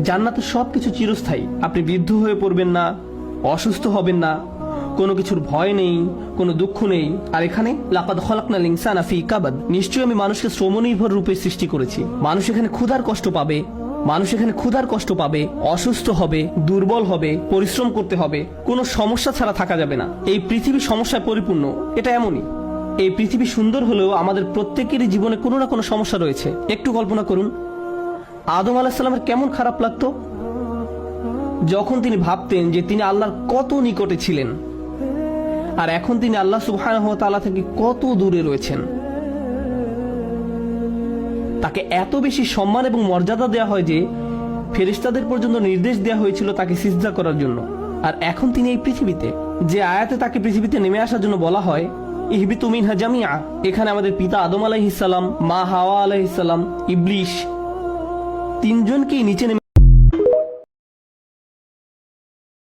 জান্নাতের সবকিছু চিরস্থায়ী। আপনি বৃদ্ধ হয়ে পড়বেন না, অসুস্থ হবেন না, কোনো কিছুর ভয় নেই, কোনো দুঃখ নেই। আর এখানে লাকাদ খলাকনাল ইনসানা ফি কাবাদ, নিশ্চয়ই আমি মানুষকে শ্রমনির্ভর রূপে সৃষ্টি করেছি। মানুষ এখানে ক্ষুধার কষ্ট পাবে, অসুস্থ হবে, দুর্বল হবে, পরিশ্রম করতে হবে, কোনো সমস্যা ছাড়া থাকা যাবে না। এই পৃথিবী সমস্যায় পরিপূর্ণ, এটা এমনই। এই পৃথিবী সুন্দর হলেও আমাদের প্রত্যেকেরই জীবনে কোনো না কোনো সমস্যা রয়েছে। একটু কল্পনা করুন, আদম আলাইহিস সালামের কেমন খারাপ লাগতো যখন তিনি ভাবতেন যে তিনি আল্লাহর কত নিকটে ছিলেন, আর এখন তিনি আল্লাহ সুবহানাহু ওয়া তাআলা থেকে কত দূরে রয়েছেন। তাকে এত বেশি সম্মান এবং মর্যাদা দেওয়া হয় যে ফেরেশতাদের পর্যন্ত নির্দেশ দেওয়া হয়েছিল তাকে সিজদা করার জন্য। আর এখন তিনি এই পৃথিবীতে, যে আয়াতে তাকে পৃথিবীতে নেমে আসার জন্য বলা হয় ইহবিতু মিনহা জামিআ, এখানে আমাদের পিতা আদম আলাইহিস সালাম, মা হাওয়া আলাইহিস সালাম, ইবলিস তিনজনকেই নিচে নেমে